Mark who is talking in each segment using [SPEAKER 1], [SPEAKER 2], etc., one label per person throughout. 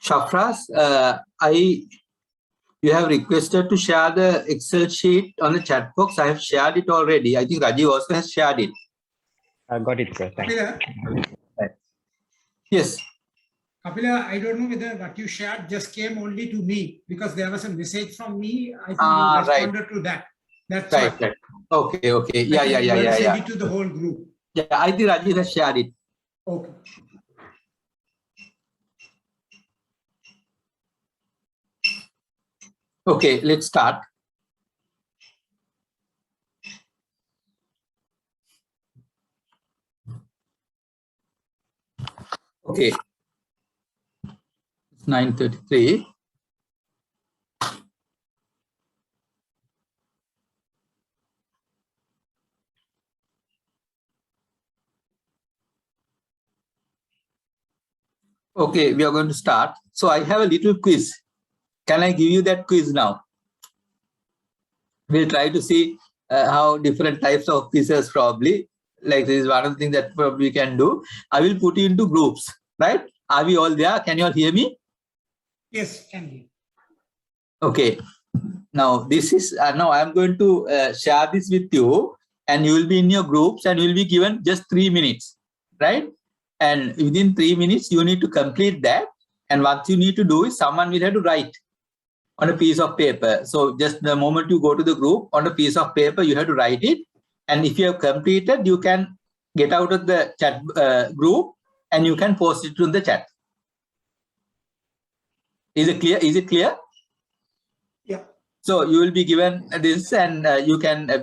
[SPEAKER 1] Shafraz, you have requested to share the Excel sheet on the chat box. I have shared it already. I think Rajiv also has shared it.
[SPEAKER 2] I got it, sir. Thank you.
[SPEAKER 1] Right. Yes.
[SPEAKER 3] Kapila, I don't know whether what you shared just came only to me because there was a message from me. I think you responded to that. That's
[SPEAKER 1] right.
[SPEAKER 3] right.
[SPEAKER 1] Okay. Yeah.
[SPEAKER 3] Send it to the whole group.
[SPEAKER 1] Yeah, I think Rajiv has shared it.
[SPEAKER 3] Okay.
[SPEAKER 1] Okay, let's start. Okay. It's 9:33. Okay, we are going to start. So I have a little quiz. Can I give you that quiz now? We'll try to see how different types of quizzes probably. Like this is one of the things that probably we can do. I will put you into groups, right? Are we all there? Can you all hear me?
[SPEAKER 3] Yes, can you?
[SPEAKER 1] Okay. Now this is now I'm going to share this with you, and you will be in your groups, and you will be given just 3 minutes, right? And within 3 minutes, you need to complete that. And what you need to do is someone will have to write on a piece of paper. So just the moment you go to the group, on a piece of paper, you have to write it. And if you have completed, you can get out of the chat group and you can post it in the chat. Is it clear? Is it clear?
[SPEAKER 3] Yeah.
[SPEAKER 1] So you will be given this, and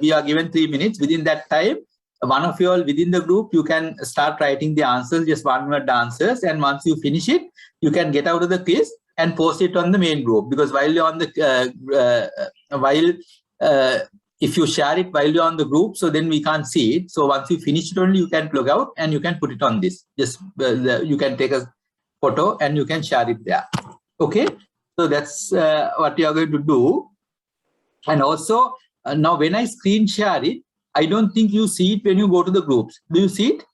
[SPEAKER 1] we are given 3 minutes. Within that time, one of you all within the group, you can start writing the answers, just 1-word answers. And once you finish it, you can get out of the quiz and post it on the main group. Because while you're on the if you share it while you're on the group, so then we can't see it. So once you finish it, only you can plug out and you can put it on this. Just you can take a photo and you can share it there. Okay. So that's what you are going to do. And also now when I screen share it, I don't think you see it when you go to the groups. Do you see it?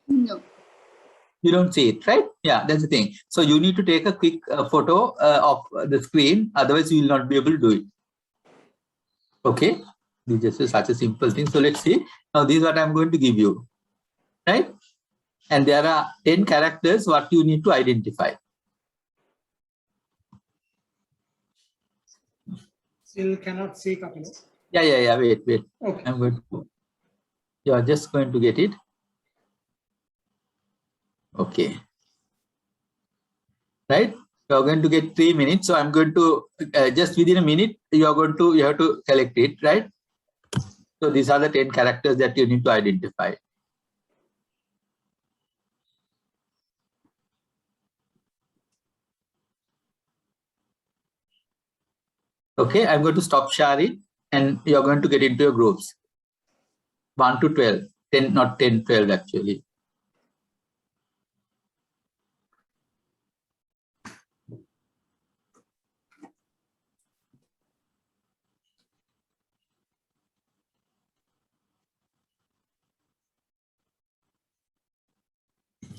[SPEAKER 4] No.
[SPEAKER 1] You don't see it, right? Yeah, that's the thing. So you need to take a quick photo of the screen. Otherwise, you will not be able to do it. Okay. This is such a simple thing. So let's see. Now this is what I'm going to give you, right? And there are 10 characters what you need to identify.
[SPEAKER 3] Still cannot see, Kapila.
[SPEAKER 1] Yeah. Wait.
[SPEAKER 3] Okay.
[SPEAKER 1] I'm going to. You are just going to get it. Okay. Right? You are going to get 3 minutes. So I'm going to just within a minute, you have to collect it, right? So these are the 10 characters that you need to identify. Okay, I'm going to stop sharing and you're going to get into your groups. 1 to 12, 10, not 10, 12 actually.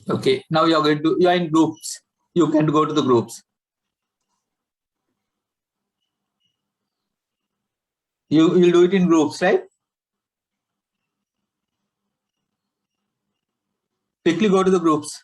[SPEAKER 1] Okay, now you are in groups. You can go to the groups. You will do it in groups, right? Quickly go to the groups.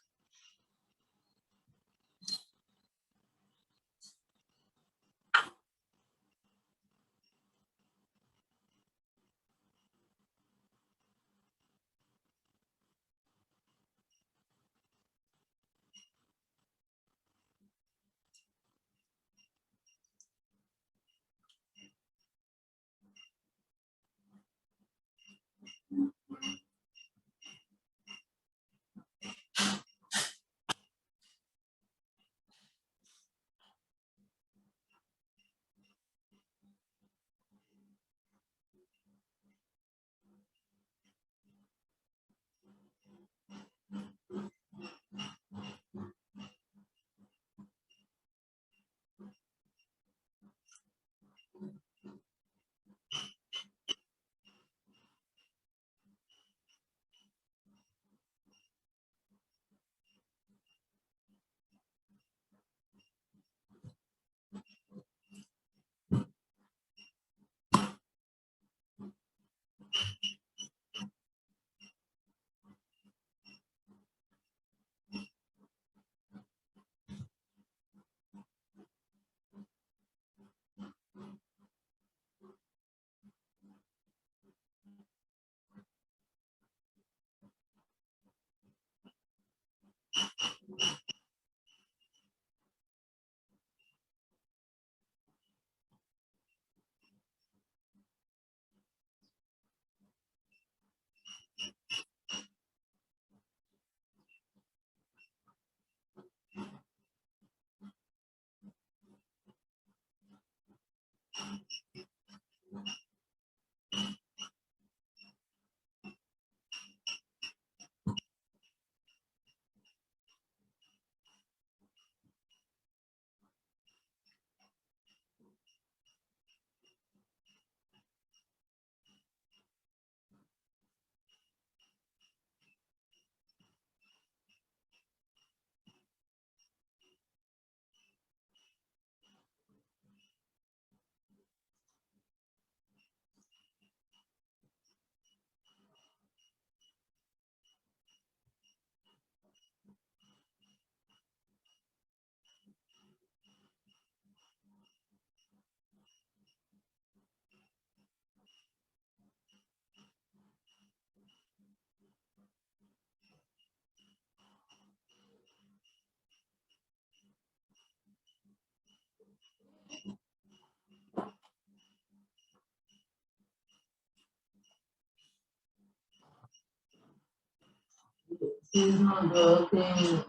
[SPEAKER 4] He's not working.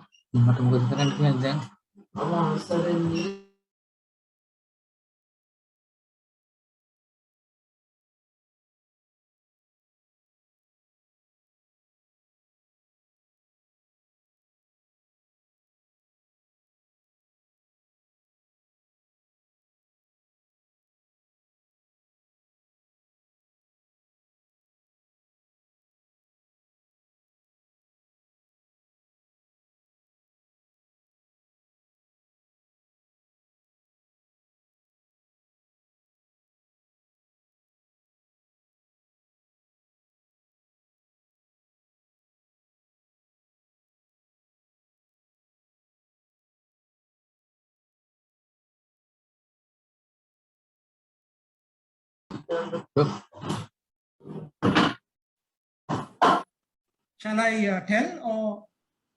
[SPEAKER 4] Suddenly.
[SPEAKER 3] Shall I tell, or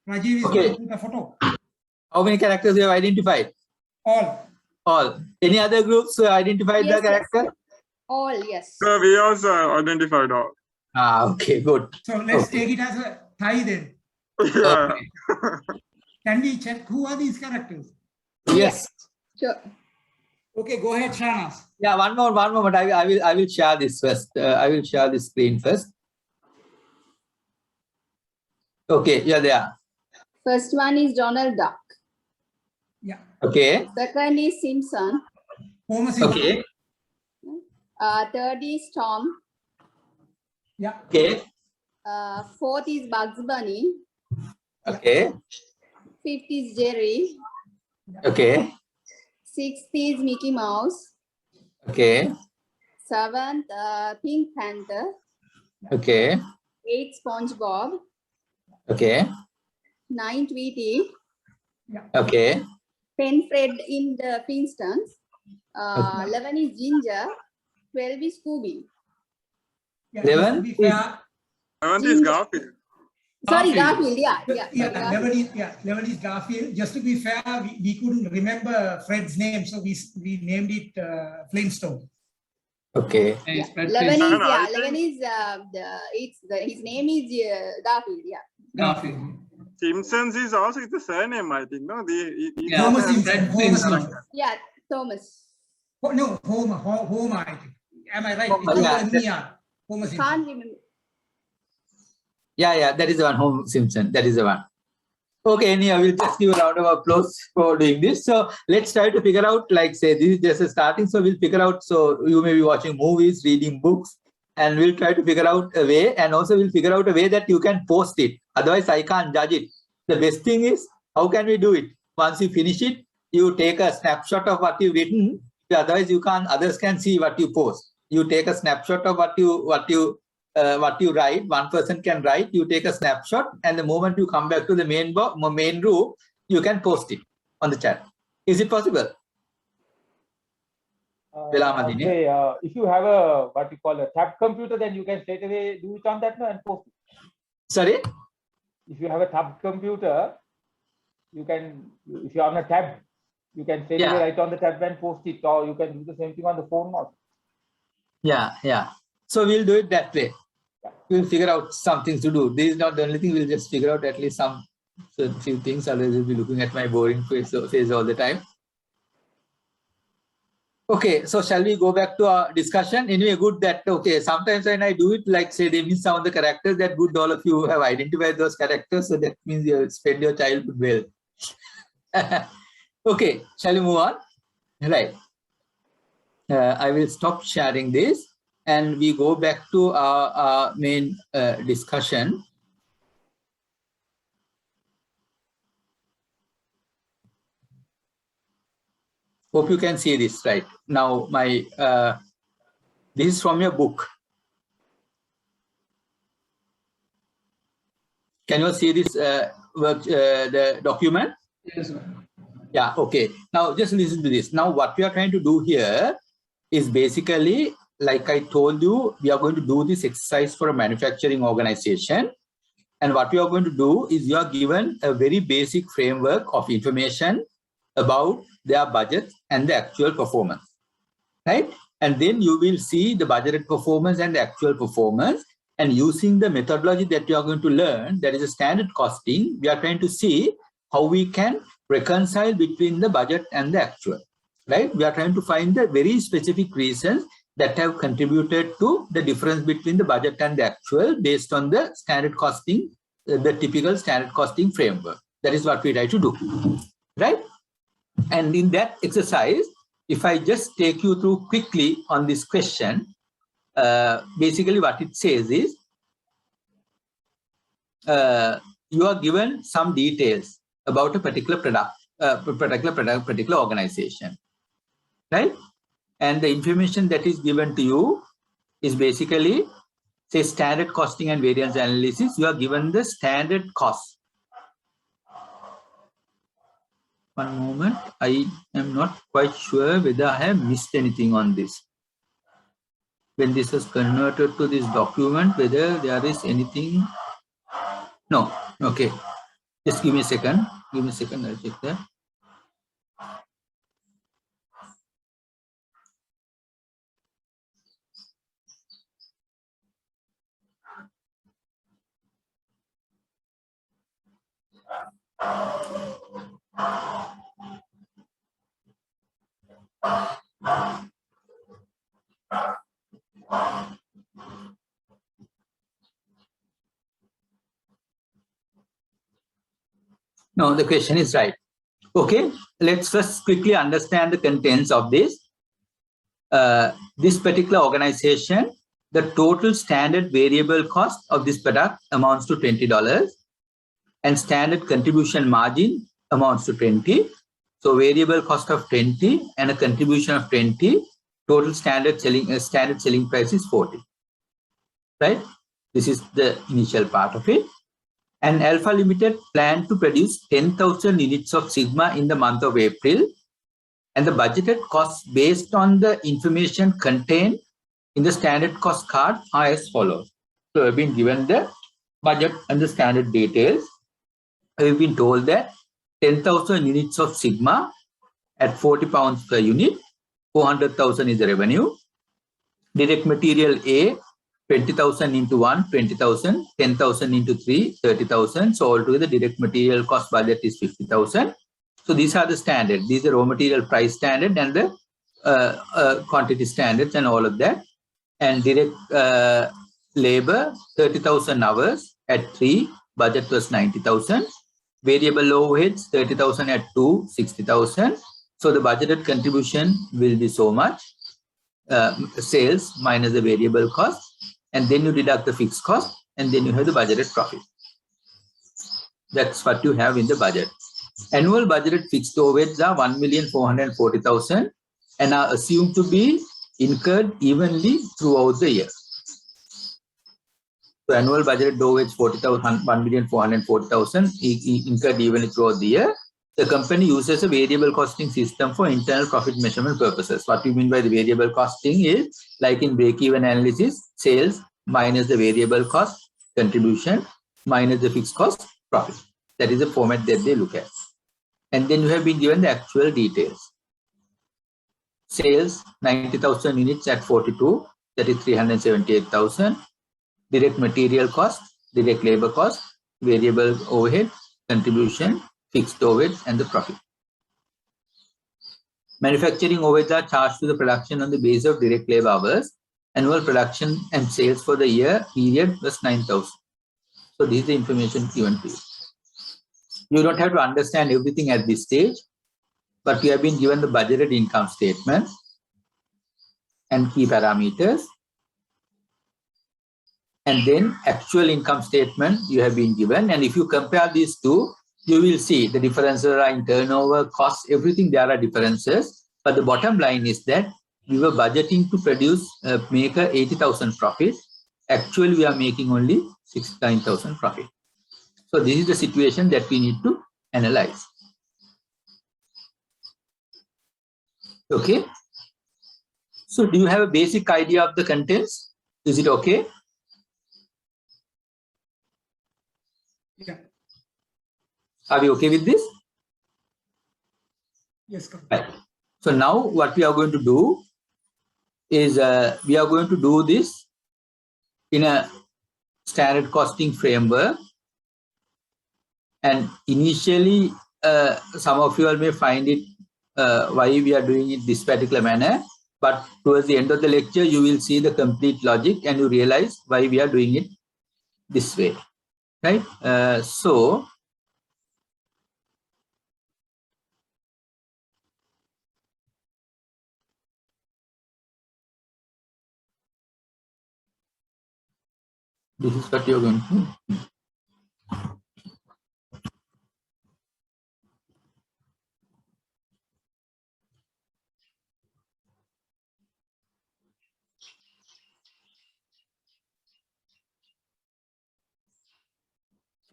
[SPEAKER 3] Rajiv is
[SPEAKER 1] Okay.
[SPEAKER 3] going to put a photo?
[SPEAKER 1] How many characters you have identified?
[SPEAKER 3] All.
[SPEAKER 1] All. Any other groups identified
[SPEAKER 5] Yes,
[SPEAKER 1] the character?
[SPEAKER 5] yes. All, yes.
[SPEAKER 6] So we also identified all.
[SPEAKER 1] Ah, okay, good.
[SPEAKER 3] So let's
[SPEAKER 1] Okay.
[SPEAKER 3] take it as a tie then.
[SPEAKER 6] Yeah.
[SPEAKER 3] Can we check who are these characters?
[SPEAKER 1] Yes.
[SPEAKER 5] Sure.
[SPEAKER 3] Okay, go ahead, Shanas.
[SPEAKER 1] Yeah, one moment. I will share this first. I will share this screen first. Okay, yeah, there.
[SPEAKER 5] First one is Donald Duck.
[SPEAKER 3] Yeah.
[SPEAKER 1] Okay.
[SPEAKER 5] Second is Simpson.
[SPEAKER 3] Homer Simpson.
[SPEAKER 1] Okay.
[SPEAKER 5] Third is Tom.
[SPEAKER 3] Yeah.
[SPEAKER 1] Okay.
[SPEAKER 5] Fourth is Bugs Bunny.
[SPEAKER 1] Okay.
[SPEAKER 5] Fifth is Jerry.
[SPEAKER 1] Okay.
[SPEAKER 5] Sixth is Mickey Mouse.
[SPEAKER 1] Okay.
[SPEAKER 5] Seventh, Pink Panther.
[SPEAKER 1] Okay.
[SPEAKER 5] Eighth, SpongeBob.
[SPEAKER 1] Okay.
[SPEAKER 5] Nine, Tweety.
[SPEAKER 1] Okay.
[SPEAKER 5] 10, Fred in the Flintstones.
[SPEAKER 1] Okay.
[SPEAKER 5] 11 is Ginger. 12 is Scooby.
[SPEAKER 3] Yeah,
[SPEAKER 1] 11
[SPEAKER 3] just to be fair,
[SPEAKER 6] 7th is Garfield.
[SPEAKER 5] Sorry,
[SPEAKER 3] Garfield.
[SPEAKER 5] Garfield. Yeah.
[SPEAKER 3] Yeah, 11 is Garfield. Just to be fair, we couldn't remember Fred's name, so we named it Flintstone.
[SPEAKER 1] Okay.
[SPEAKER 5] Yeah.
[SPEAKER 4] Fred
[SPEAKER 5] 11 is
[SPEAKER 6] Flintstone.
[SPEAKER 5] yeah.
[SPEAKER 6] I
[SPEAKER 5] 11 is his name is Garfield. Yeah.
[SPEAKER 3] Garfield.
[SPEAKER 6] Simpsons is also the surname, I think. No,
[SPEAKER 4] Yeah.
[SPEAKER 3] Homer
[SPEAKER 4] Fred
[SPEAKER 3] Simpson. Homer
[SPEAKER 4] Flintstone.
[SPEAKER 3] Simpson.
[SPEAKER 5] Yeah, Thomas.
[SPEAKER 3] Oh, no, Homer, I think. Am I right?
[SPEAKER 1] Homer,
[SPEAKER 3] It's
[SPEAKER 1] yeah.
[SPEAKER 3] not MER. Homer Simpson.
[SPEAKER 5] Can't remember.
[SPEAKER 1] Yeah, that is the one. Homer Simpson. That is the one. Okay, anyhow, we'll just give a round of applause for doing this. So let's try to figure out, like, say, this is just a starting. So we'll figure out. So you may be watching movies, reading books, and we'll try to figure out a way. And also we'll figure out a way that you can post it. Otherwise, I can't judge it. The best thing is, how can we do it? Once you finish it, you take a snapshot of what you've written. Otherwise, you can't. Others can see what you post. You take a snapshot of what you write. One person can write. You take a snapshot, and the moment you come back to the main room, you can post it on the chat. Is it possible? Velamadini.
[SPEAKER 7] Okay, if you have a what you call a tab computer, then you can straight away do it on that and post it.
[SPEAKER 1] Sorry.
[SPEAKER 7] If you have a tab computer, you can, if you're on a tab, you can straight away write on the tab and post it, or you can do the same thing on the phone also.
[SPEAKER 1] Yeah. So we'll do it that way. We'll figure out some things to do. This is not the only thing. We'll just figure out at least some few things. Otherwise, you'll be looking at my boring face all the time. Okay, so shall we go back to our discussion? Anyway, good that, okay, sometimes when I do it, like say they miss some of the characters, that good all of you have identified those characters. So that means you spend your childhood well. Okay, shall we move on? Right. I will stop sharing this and we go back to our main discussion. Hope you can see this right now. My this is from your book. Can you see this the document?
[SPEAKER 4] Yes, sir.
[SPEAKER 1] Yeah. Okay. Now just listen to this. Now what we are trying to do here is basically, like I told you, we are going to do this exercise for a manufacturing organization. And what we are going to do is you are given a very basic framework of information about their budget and the actual performance, right? And then you will see the budgeted performance and the actual performance. And using the methodology that you are going to learn, that is a standard costing, we are trying to see how we can reconcile between the budget and the actual, right? We are trying to find the very specific reasons that have contributed to the difference between the budget and the actual based on the standard costing, the typical standard costing framework. That is what we try to do, right? And in that exercise, if I just take you through quickly on this question, basically what it says is, you are given some details about a particular product, particular organization, right? And the information that is given to you is basically, say, standard costing and variance analysis. You are given the standard cost. One moment, I am not quite sure whether I have missed anything on this. When this is converted to this document, whether there is anything. No, okay. Just give me a second. Give me a second, I'll check that. No, the question is right. Okay, let's first quickly understand the contents of this. This particular organization, the total standard variable cost of this product amounts to $20 and standard contribution margin amounts to 20. So variable cost of 20 and a contribution of 20, total standard selling price is 40, right? This is the initial part of it. And Alpha Limited planned to produce 10,000 units of Sigma in the month of April. And the budgeted costs based on the information contained in the standard cost card are as follows. So I've been given the budget and the standard details. We've been told that 10,000 units of Sigma at 40 pounds per unit, 400,000 is the revenue. Direct material A, 20,000 into 1, 20,000, 10,000 into 3, 30,000. So altogether direct material cost budget is 50,000. So these are the standard. These are raw material price standard and the quantity standards and all of that. And direct labor, 30,000 hours at 3, budget was 90,000. Variable overheads, 30,000 at 2, 60,000. So the budgeted contribution will be so much, sales minus the variable cost. And then you deduct the fixed cost and then you have the budgeted profit. That's what you have in the budget. Annual budgeted fixed overheads are 1,440,000 and are assumed to be incurred evenly throughout the year. So annual budgeted overheads 1,440,000 incurred evenly throughout the year. The company uses a variable costing system for internal profit measurement purposes. What we mean by the variable costing is, like in break-even analysis, sales minus the variable cost, contribution minus the fixed cost, profit. That is the format that they look at. And then you have been given the actual details. Sales 90,000 units at 42, that is 378,000. Direct material cost, direct labor cost, variable overhead, contribution, fixed overhead, and the profit. Manufacturing overheads are charged to the production on the basis of direct labor hours. Annual production and sales for the year period was 9,000. So this is the information given to you. You don't have to understand everything at this stage, but you have been given the budgeted income statement and key parameters. And then actual income statement you have been given. And if you compare these two, you will see the differences are in turnover, costs, everything, there are differences. But the bottom line is that we were budgeting to produce, make a 80,000 profit. Actually, we are making only 69,000 profit. So this is the situation that we need to analyze. Okay. So do you have a basic idea of the contents? Is it okay?
[SPEAKER 3] Yeah.
[SPEAKER 1] Are we okay with this?
[SPEAKER 3] Yes, correct.
[SPEAKER 1] Right. So now what we are going to do is we are going to do this in a standard costing framework. And initially, some of you all may find it why we are doing it this particular manner. But towards the end of the lecture, you will see the complete logic and you realize why we are doing it this way. Right? So this is what you're going to do.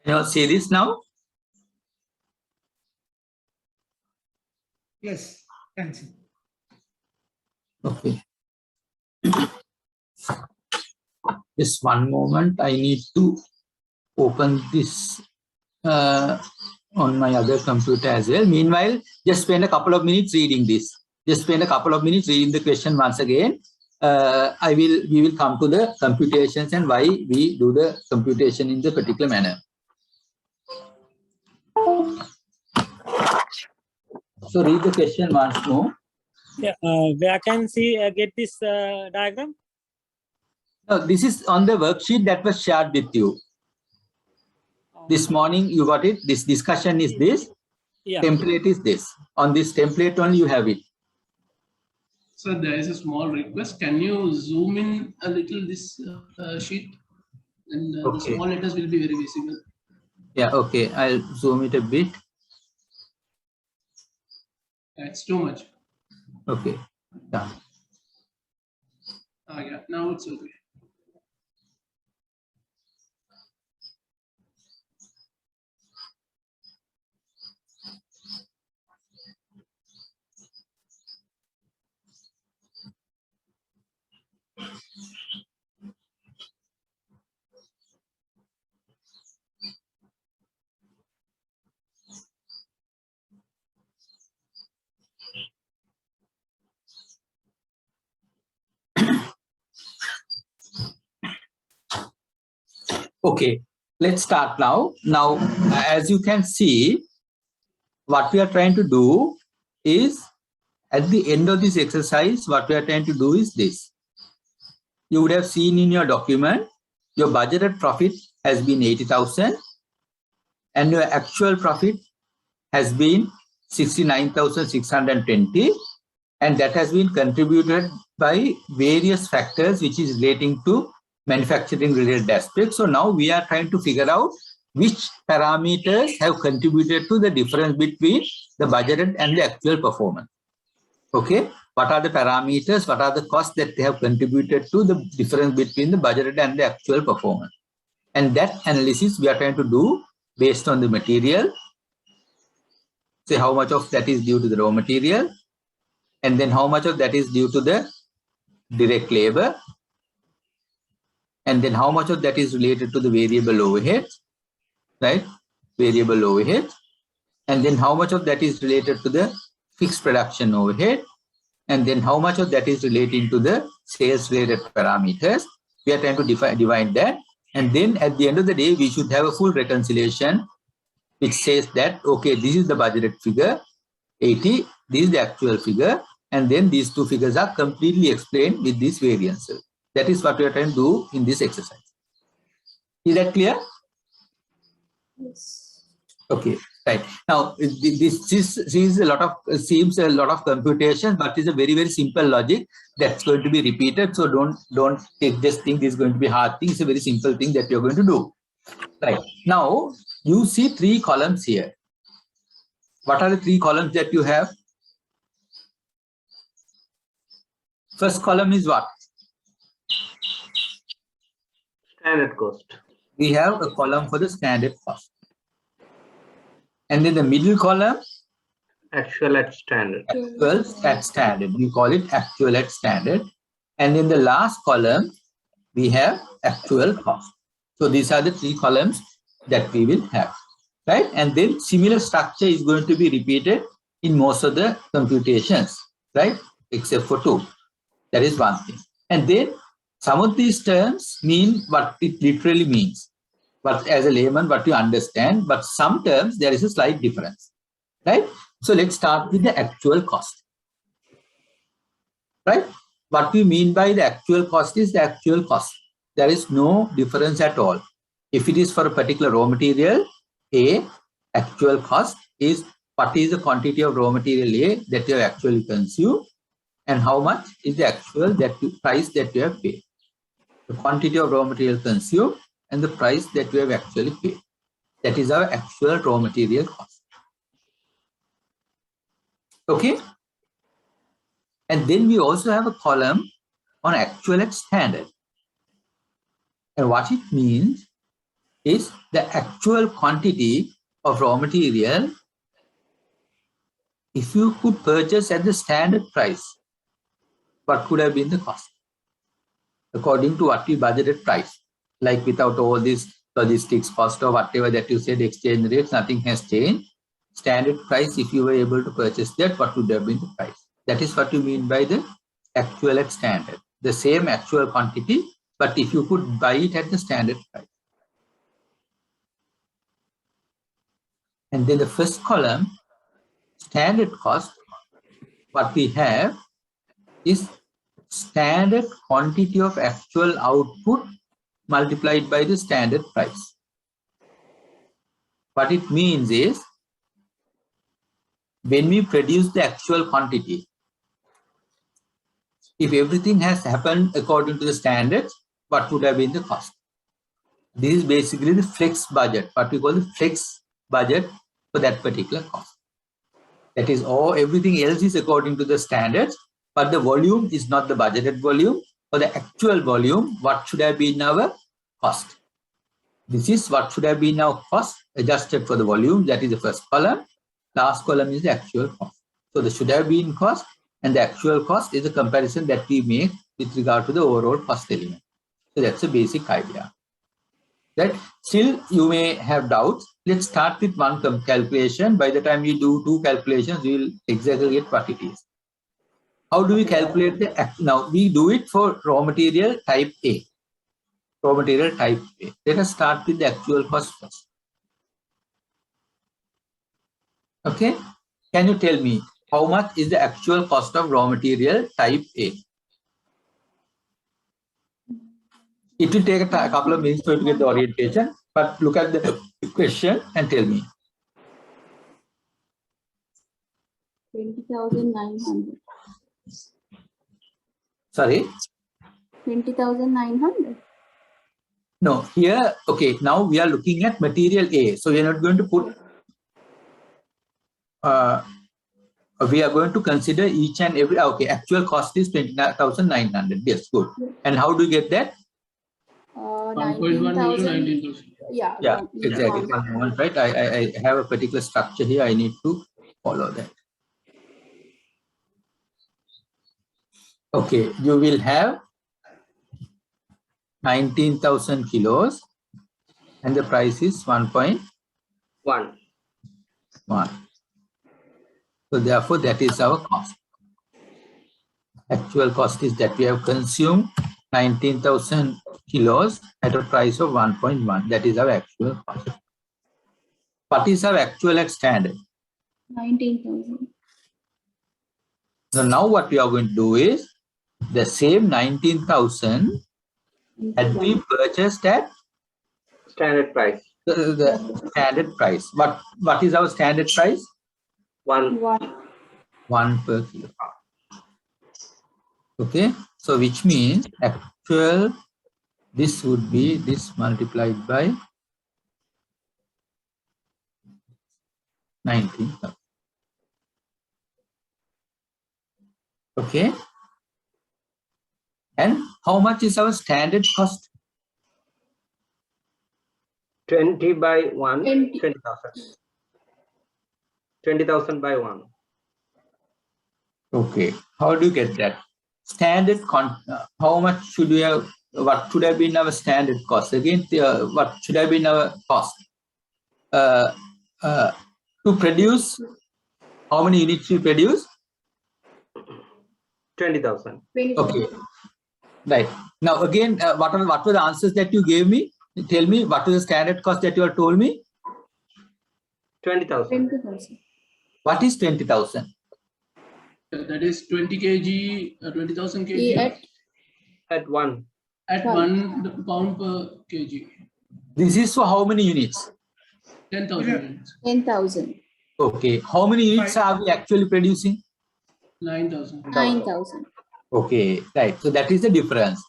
[SPEAKER 1] Can you see this now?
[SPEAKER 3] Yes, can see.
[SPEAKER 1] Okay. Just one moment. I need to open this on my other computer as well. Meanwhile, just spend a couple of minutes reading this. Just spend a couple of minutes reading the question once again. We will come to the computations and why we do the computation in the particular manner. So read the question once more.
[SPEAKER 8] Yeah, where can see get this diagram?
[SPEAKER 1] No, this is on the worksheet that was shared with you. This morning you got it. This discussion is this.
[SPEAKER 8] Yeah.
[SPEAKER 1] Template is this. On this template only you have it.
[SPEAKER 9] So there is a small request. Can you zoom in a little this sheet? And the small letters will be very visible.
[SPEAKER 1] Yeah, okay. I'll zoom it a bit.
[SPEAKER 9] That's too much.
[SPEAKER 1] Okay. Yeah.
[SPEAKER 9] Yeah, now it's okay.
[SPEAKER 1] Okay, let's start now. Now, as you can see, what we are trying to do is at the end of this exercise, what we are trying to do is this. You would have seen in your document, your budgeted profit has been 80,000 and your actual profit has been 69,620, and that has been contributed by various factors which is relating to manufacturing related aspects. So now we are trying to figure out which parameters have contributed to the difference between the budgeted and the actual performance. Okay, what are the parameters, what are the costs that they have contributed to the difference between the budgeted and the actual performance? And that analysis we are trying to do based on the material. Say how much of that is due to the raw material, and then how much of that is due to the direct labor, and then how much of that is related to the variable overhead, right? Variable overhead. and then how much of that is related to the fixed production overhead, and then how much of that is relating to the sales related parameters. We are trying to divide that, and then at the end of the day, we should have a full reconciliation which says that, okay, this is the budgeted figure, 80, this is the actual figure, and then these two figures are completely explained with these variances. That is what we are trying to do in this exercise. Is that clear?
[SPEAKER 5] Yes.
[SPEAKER 1] Okay, right. Now, this seems a lot of computation, but it's a very, very simple logic that's going to be repeated. So don't just think this is going to be a hard thing. It's a very simple thing that you're going to do. Right. Now, you see 3 columns here. What are the 3 columns that you have? First column is what?
[SPEAKER 10] Standard cost.
[SPEAKER 1] We have a column for the standard cost. And then the middle column?
[SPEAKER 10] Actual at standard.
[SPEAKER 1] Actual at standard. We call it actual at standard. And in the last column, we have actual cost. So these are the 3 columns that we will have, right? And then similar structure is going to be repeated in most of the computations, right? Except for 2. That is one thing. And then some of these terms mean what it literally means, but as a layman, what you understand, but some terms, there is a slight difference, right? So let's start with the actual cost, right? What we mean by the actual cost is the actual cost. There is no difference at all. If it is for a particular raw material, A, actual cost is what is the quantity of raw material A that you have actually consumed, and how much is the actual price that you have paid. The quantity of raw material consumed and the price that you have actually paid. That is our actual raw material cost. Okay? And then we also have a column on actual at standard. And what it means is the actual quantity of raw material, if you could purchase at the standard price, what could have been the cost? According to what we budgeted price, like without all this logistics cost or whatever that you said, exchange rates, nothing has changed. Standard price, if you were able to purchase that, what would have been the price? That is what you mean by the actual at standard. The same actual quantity, but if you could buy it at the standard price. And then the first column, standard cost, what we have is standard quantity of actual output multiplied by the standard price. What it means is, when we produce the actual quantity, if everything has happened according to the standards, what would have been the cost? This is basically the flex budget, what we call the flex budget for that particular cost. That is, everything else is according to the standards, but the volume is not the budgeted volume. For the actual volume, what should have been our cost? This is what should have been our cost adjusted for the volume. That is the first column. Last column is the actual cost. So the should have been cost and the actual cost is a comparison that we make with regard to the overall cost element. So that's a basic idea. Right? Still, you may have doubts. Let's start with one calculation. By the time we do 2 calculations, we will exactly get what it is. How do we calculate the, now we do it for raw material type A. Raw material type A. Let us start with the actual cost first. Okay. Can you tell me how much is the actual cost of raw material type A? It will take a couple of minutes for you to get the orientation, but look at the question and tell me.
[SPEAKER 5] 20,900.
[SPEAKER 1] Sorry?
[SPEAKER 5] 20,900.
[SPEAKER 1] No, here, okay, now we are looking at material A. So we are not going to put, we are going to consider each and every, okay, actual cost is 29,900. Yes, good. And how do you get that?
[SPEAKER 9] 1.1 million, 19%.
[SPEAKER 5] Yeah.
[SPEAKER 1] Yeah, exactly. One moment, right? I have a particular structure here. I need to follow that. Okay, you will have 19,000 kilos and the price is 1.1. 1. So therefore, that is our cost. Actual cost is that we have consumed 19,000 kilos at a price of 1.1. That is our actual cost. What is our actual at standard?
[SPEAKER 5] 19,000.
[SPEAKER 1] So now what we are going to do is the same 19,000 had been purchased at
[SPEAKER 10] Standard price.
[SPEAKER 1] the standard price. What is our standard price?
[SPEAKER 10] 1.
[SPEAKER 1] 1 per kilo. Okay, so which means actual, this would be this multiplied by 19,000. Okay, and how much is our standard cost?
[SPEAKER 10] 20 by 1,
[SPEAKER 5] 20.
[SPEAKER 10] 20,000. 20,000 by 1.
[SPEAKER 1] Okay, how do you get that? Standard, how much should we have, what should have been our standard cost? Again, what should have been our cost? To produce, how many units we produce?
[SPEAKER 10] 20,000.
[SPEAKER 5] 20,000.
[SPEAKER 1] Okay, right. Now again, what were the answers that you gave me? Tell me, what is the standard cost that you have told me?
[SPEAKER 10] 20,000.
[SPEAKER 5] 20,000.
[SPEAKER 1] What is 20,000?
[SPEAKER 9] That is 20 kg, 20,000 kg
[SPEAKER 5] At
[SPEAKER 10] At 1.
[SPEAKER 9] at
[SPEAKER 5] One.
[SPEAKER 9] 1 pound per kg.
[SPEAKER 1] This is for how many units?
[SPEAKER 9] 10,000 units.
[SPEAKER 5] 10,000.
[SPEAKER 1] Okay, how many units are we actually producing?
[SPEAKER 9] 9,000.
[SPEAKER 5] 9,000.
[SPEAKER 1] Okay, right. So that is the difference.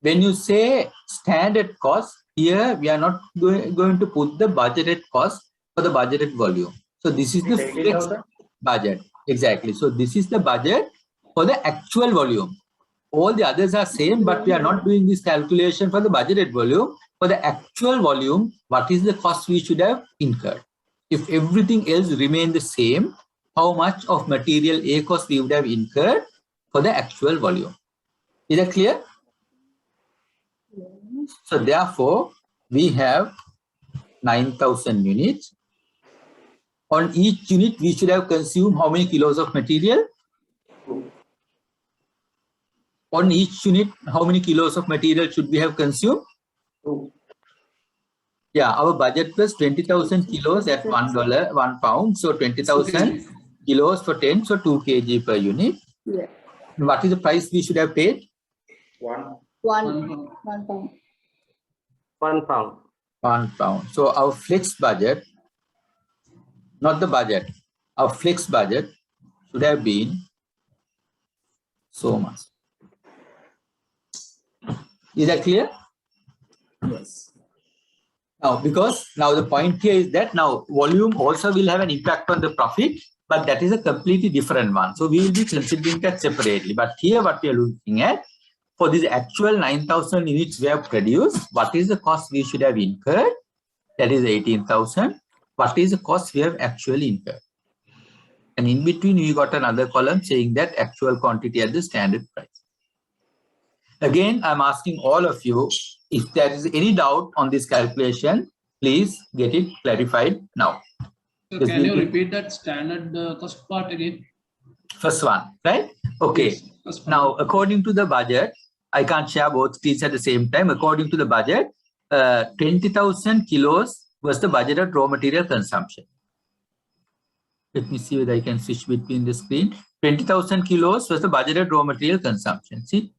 [SPEAKER 1] When you say standard cost, here we are not going to put the budgeted cost for the budgeted volume. So this is the fixed budget. Exactly. So this is the budget for the actual volume. All the others are same, but we are not doing this calculation for the budgeted volume. For the actual volume, what is the cost we should have incurred? If everything else remained the same, how much of material A cost we would have incurred for the actual volume? Is that clear? So therefore, we have 9,000 units. On each unit, we should have consumed how many kilos of material? On each unit, how many kilos of material should we have consumed?
[SPEAKER 10] 2.
[SPEAKER 1] Yeah, our budget was 20,000 kilos at $1, 1 pound. So 20,000 kilos for 10, so 2 kg per unit.
[SPEAKER 5] Yeah.
[SPEAKER 1] What is the price we should have paid?
[SPEAKER 10] 1.
[SPEAKER 5] 1 pound.
[SPEAKER 10] 1 pound.
[SPEAKER 1] 1 pound. So our fixed budget, not the budget, our fixed budget should have been so much. Is that clear?
[SPEAKER 5] Yes.
[SPEAKER 1] Now, because now the point here is that now volume also will have an impact on the profit, but that is a completely different one. So we will be considering that separately. But here what we are looking at, for this actual 9,000 units we have produced, what is the cost we should have incurred? That is 18,000. What is the cost we have actually incurred? And in between, we got another column saying that actual quantity at the standard price. Again, I'm asking all of you, if there is any doubt on this calculation, please get it clarified now.
[SPEAKER 9] So
[SPEAKER 1] Yes,
[SPEAKER 9] can you
[SPEAKER 1] we-
[SPEAKER 9] repeat that standard cost part again?
[SPEAKER 1] First one, right? Okay.
[SPEAKER 9] Yes, first part.
[SPEAKER 1] Now, according to the budget, I can't share both screens at the same time. According to the budget, 20,000 kilos was the budgeted raw material consumption. Let me see whether I can switch between the screen. 20,000 kilos was the budgeted raw material consumption. See,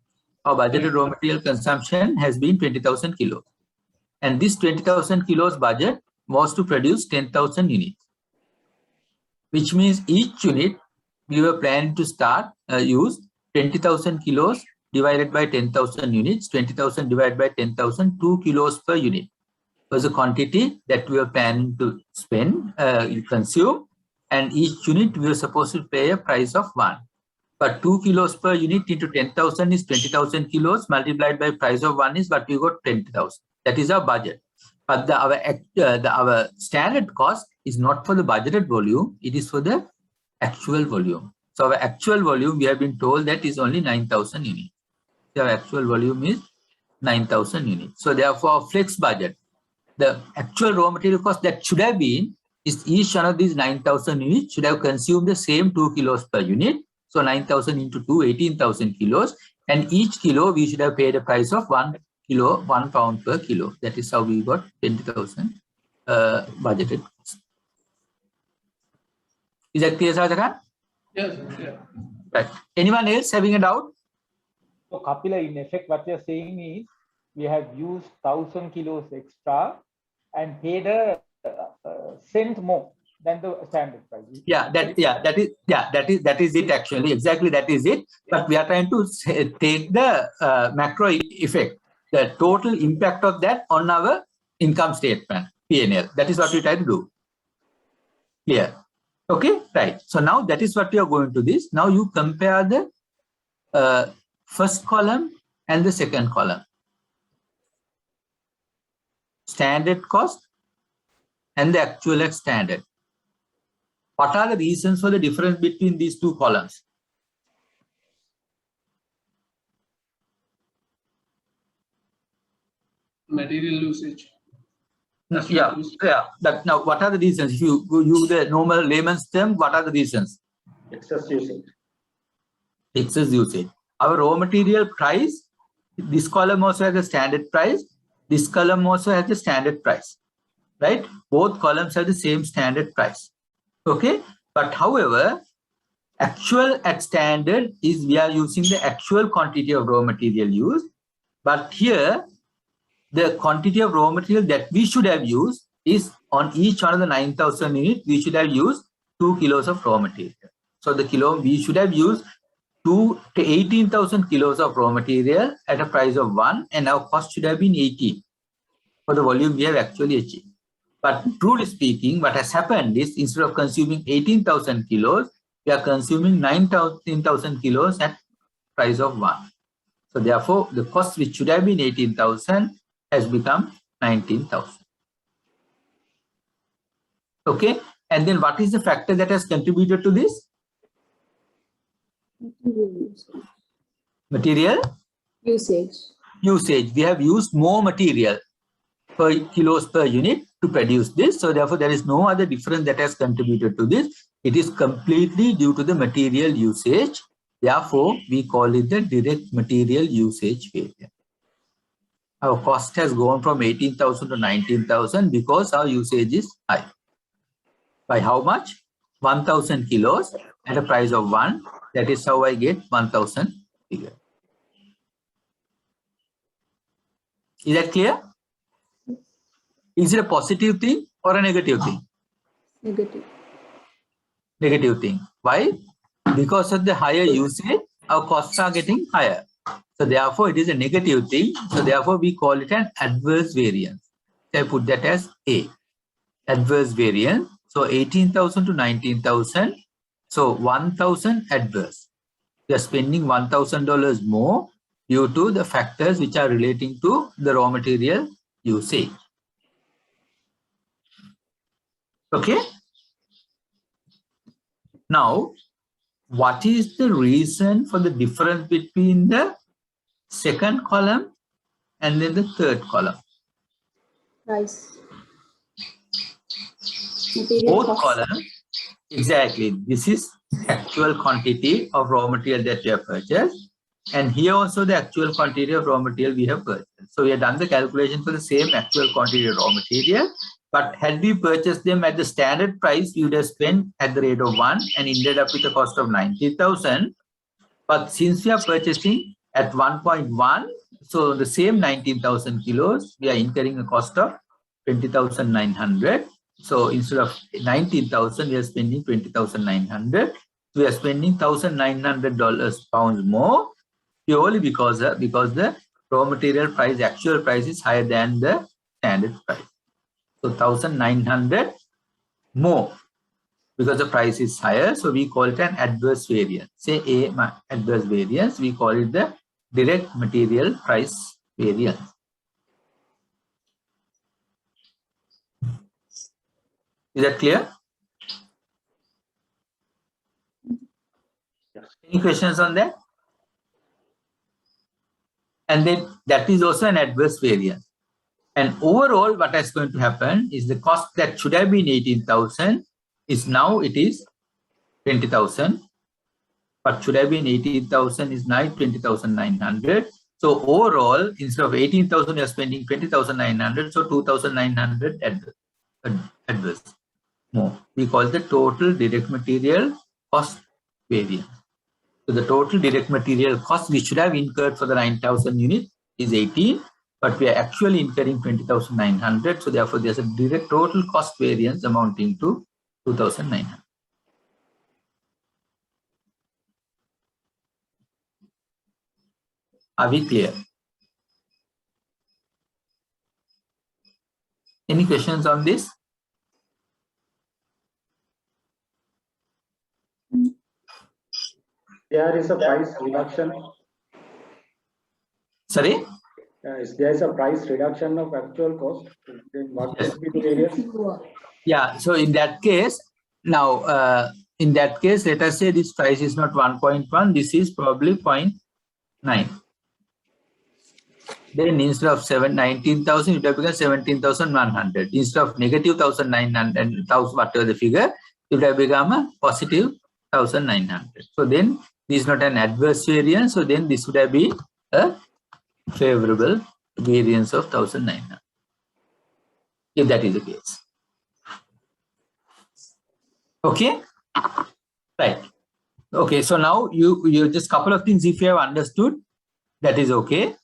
[SPEAKER 1] our budgeted raw material consumption has been 20,000 kilos. And this 20,000 kilos budget was to produce 10,000 units, which means each unit we were planning to start use 20,000 kilos divided by 10,000 units. 20,000 divided by 10,000, 2 kilos per unit was the quantity that we were planning to spend, consume, and each unit we were supposed to pay a price of 1. But 2 kilos per unit into 10,000 is 20,000 kilos, multiplied by price of 1 is what we got, 20,000. That is our budget. But our standard cost is not for the budgeted volume, it is for the actual volume. So our actual volume, we have been told that is only 9,000 units. Our actual volume is 9,000 units. So therefore, our fixed budget, the actual raw material cost that should have been is each one of these 9,000 units should have consumed the same 2 kilos per unit. So 9,000 into 2, 18,000 kilos. And each kilo we should have paid a price of 1 kilo, 1 pound per kilo. That is how we got 20,000 budgeted. Is that clear, Sajakan?
[SPEAKER 9] Yes, yeah.
[SPEAKER 1] Right. Anyone else having a doubt?
[SPEAKER 7] So Kapila, in effect, what you're saying is we have used 1,000 kilos extra and paid a cent more than the standard price.
[SPEAKER 1] That is it actually. Exactly, that is it. But we are trying to take the macro effect, the total impact of that on our income statement, P&L. That is what we try to do. Clear? Okay, right. So now that is what we are going to this. Now you compare the first column and the second column. Standard cost and the actual standard. What are the reasons for the difference between these two columns?
[SPEAKER 9] Material usage.
[SPEAKER 1] Yeah. But now, what are the reasons? If you use the normal layman's term, what are the reasons?
[SPEAKER 10] Excess usage.
[SPEAKER 1] Excess usage. Our raw material price, this column also has a standard price. This column also has a standard price, right? Both columns have the same standard price. Okay. But however, actual at standard is we are using the actual quantity of raw material used. But here, the quantity of raw material that we should have used is on each one of the 9,000 units, we should have used 2 kilos of raw material. So the kilo, we should have used 2 to 18,000 kilos of raw material at a price of 1, and our cost should have been 18 for the volume we have actually achieved. But truly speaking, what has happened is instead of consuming 18,000 kilos, we are consuming 19,000 kilos at price of 1. So therefore, the cost which should have been 18,000 has become 19,000. Okay. And then what is the factor that has contributed to this? Material
[SPEAKER 5] Usage.
[SPEAKER 1] usage. We have used more material per kilos per unit to produce this. So therefore, there is no other difference that has contributed to this. It is completely due to the material usage. Therefore, we call it the direct material usage variance. Our cost has gone from 18,000 to 19,000 because our usage is high. By how much? 1,000 kilos at a price of 1. That is how I get 1,000 figure. Is that clear? Is it a positive thing or a negative thing?
[SPEAKER 5] Negative.
[SPEAKER 1] Negative thing. Why? Because of the higher usage, our costs are getting higher. So therefore, it is a negative thing. So therefore, we call it an adverse variance. So I put that as A. Adverse variance. So 18,000 to 19,000. So 1,000 adverse. We are spending $1,000 more due to the factors which are relating to the raw material usage. Okay. Now, what is the reason for the difference between the second column and then the third column?
[SPEAKER 5] Price. Material
[SPEAKER 1] Both
[SPEAKER 5] cost.
[SPEAKER 1] columns, exactly. This is actual quantity of raw material that we have purchased. And here also the actual quantity of raw material we have purchased. So we have done the calculation for the same actual quantity of raw material. But had we purchased them at the standard price, we would have spent at the rate of 1 and ended up with a cost of 90,000. But since we are purchasing at 1.1, so the same 19,000 kilos, we are incurring a cost of 20,900. So instead of 19,000, we are spending 20,900. We are spending $1,900 pounds more purely because the raw material price, actual price is higher than the standard price. So 1,900 more because the price is higher. So we call it an adverse variance. Say A adverse variance, we call it the direct material price variance. Is that clear? Any questions on that? And then that is also an adverse variance. And overall, what is going to happen is the cost that should have been 18,000 is now it is 20,000. What should have been 18,000 is now 20,900. So overall, instead of 18,000, you are spending 20,900. So 2,900 adverse more. We call the total direct material cost variance. So the total direct material cost we should have incurred for the 9,000 units is 18, but we are actually incurring 20,900. So therefore, there's a direct total cost variance amounting to 2,900. Are we clear? Any questions on this?
[SPEAKER 10] There is a price reduction.
[SPEAKER 1] Sorry?
[SPEAKER 10] If there is a price reduction of actual cost, then what would be the variance?
[SPEAKER 1] Yeah, so in that case, now in that case, let us say this price is not 1.1, this is probably 0.9. Then instead of 19,000, it will become 17,100. Instead of negative 1,900, whatever the figure, it will have become a positive 1,900. So then this is not an adverse variance. So then this would have been a favorable variance of 1,900. If that is the case. Okay. Right. Okay. So now you just couple of things. If you have understood, that is okay.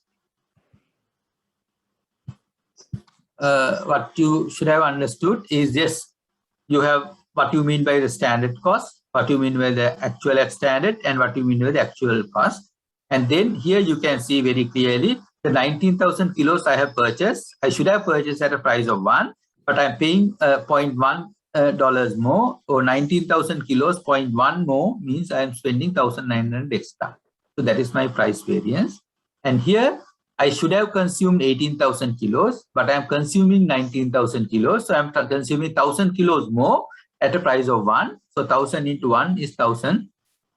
[SPEAKER 1] What you should have understood is just you have what you mean by the standard cost, what you mean by the actual at standard, and what you mean by the actual cost. And then here you can see very clearly the 19,000 kilos I have purchased. I should have purchased at a price of 1, but I'm paying $0.1 more, or 19,000 kilos, 0.1 more means I am spending 1,900 extra. So that is my price variance. And here I should have consumed 18,000 kilos, but I'm consuming 19,000 kilos. So I'm consuming 1,000 kilos more at a price of 1. So 1,000 into 1 is 1,000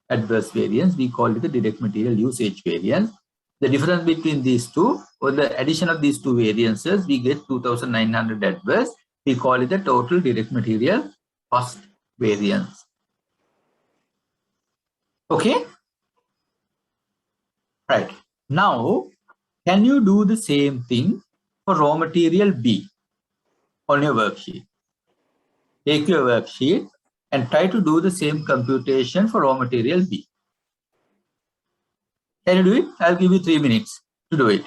[SPEAKER 1] adverse variance. We call it the direct material usage variance. The difference between these two, or the addition of these two variances, we get 2,900 adverse. We call it the total direct material cost variance. Okay? Right. Now, can you do the same thing for raw material B on your worksheet? Take your worksheet and try to do the same computation for raw material B. Can you do it? I'll give you 3 minutes to do it.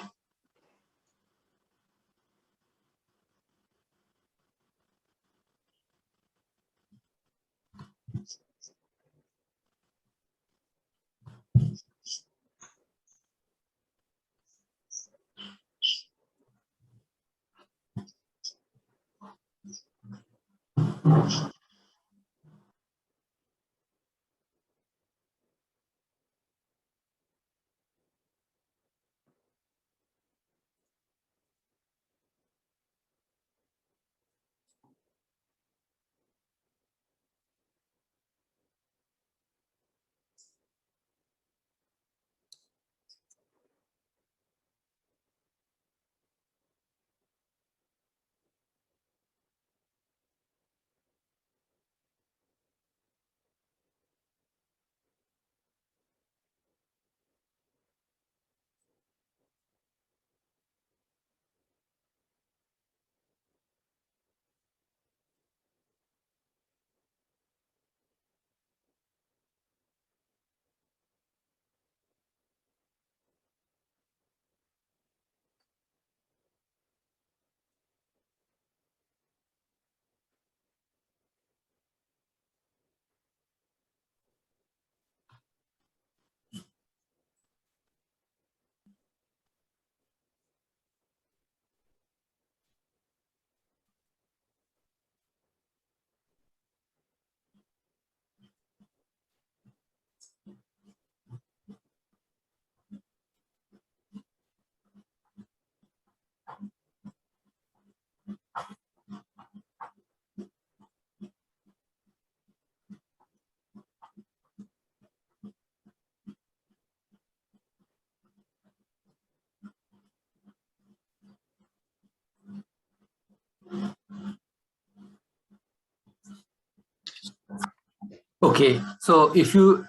[SPEAKER 1] Okay, so if you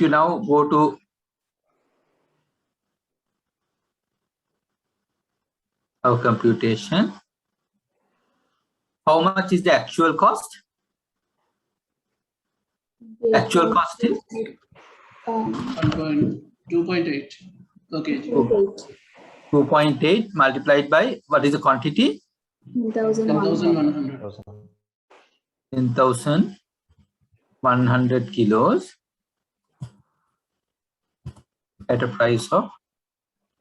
[SPEAKER 1] now go to our computation, how much is the actual cost? Actual cost is
[SPEAKER 9] 2.8. Okay.
[SPEAKER 1] 2.8 multiplied by what is the quantity?
[SPEAKER 5] 10,100.
[SPEAKER 1] 10,100 kilos at a price of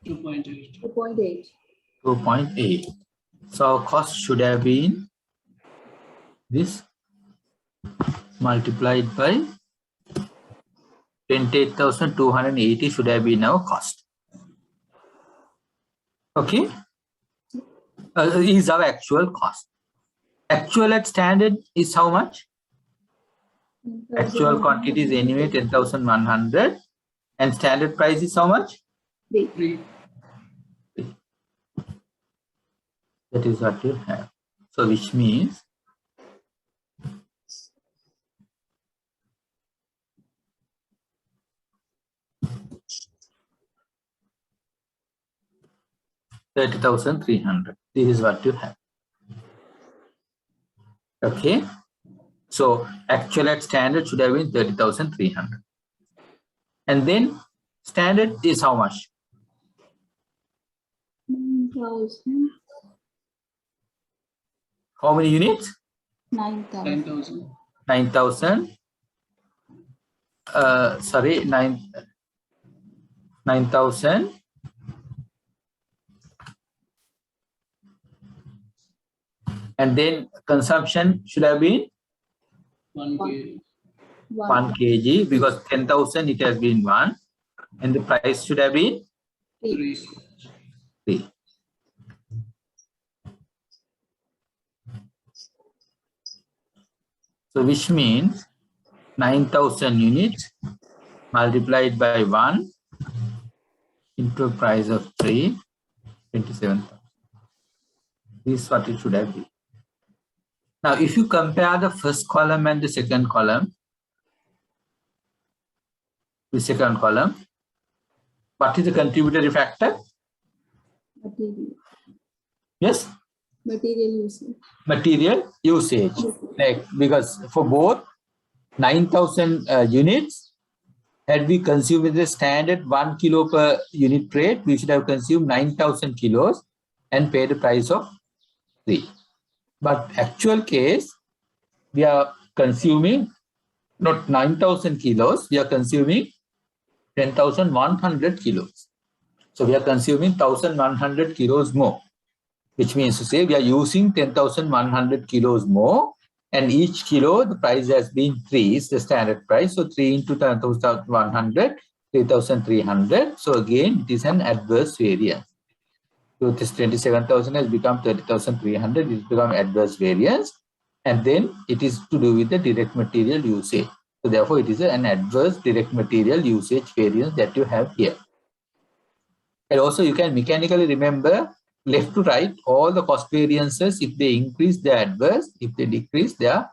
[SPEAKER 9] 2.8.
[SPEAKER 5] 2.8.
[SPEAKER 1] 2.8. So our cost should have been this multiplied by 28,280 should have been our cost. Okay, is our actual cost. Actual at standard is how much? Actual quantity is anyway 10,100 and standard price is how much?
[SPEAKER 9] 3.
[SPEAKER 1] That is what you have. So which means $30,300. This is what you have. Okay. So actual at standard should have been 30,300. And then standard is how much?
[SPEAKER 5] 9,000.
[SPEAKER 1] How many units?
[SPEAKER 5] 9,000.
[SPEAKER 9] 9,000.
[SPEAKER 1] 9,000. Sorry, 9,000. And then consumption should have been
[SPEAKER 9] 1 kg.
[SPEAKER 1] 1 kg because 10,000 it has been 1 and the price should have been
[SPEAKER 9] 3.
[SPEAKER 1] 3. So which means 9,000 units multiplied by 1 into a price of 3, 27,000. This is what it should have been. Now, if you compare the first column and the second column, what is the contributory factor?
[SPEAKER 5] Material.
[SPEAKER 1] Yes?
[SPEAKER 5] Material usage.
[SPEAKER 1] Material usage. Like, because for both 9,000 units, had we consumed the standard 1 kilo per unit rate, we should have consumed 9,000 kilos and paid the price of 3. But actual case, we are consuming not 9,000 kilos, we are consuming 10,100 kilos. So we are consuming 1,100 kilos more, which means to say we are using 10,100 kilos more, and each kilo the price has been 3 is the standard price. So 3 into 10,100, 3,300. So again, it is an adverse variance. So this 27,000 has become 30,300. It has become adverse variance, and then it is to do with the direct material usage. So therefore, it is an adverse direct material usage variance that you have here. And also, you can mechanically remember left to right all the cost variances. If they increase, they are adverse. If they decrease, they are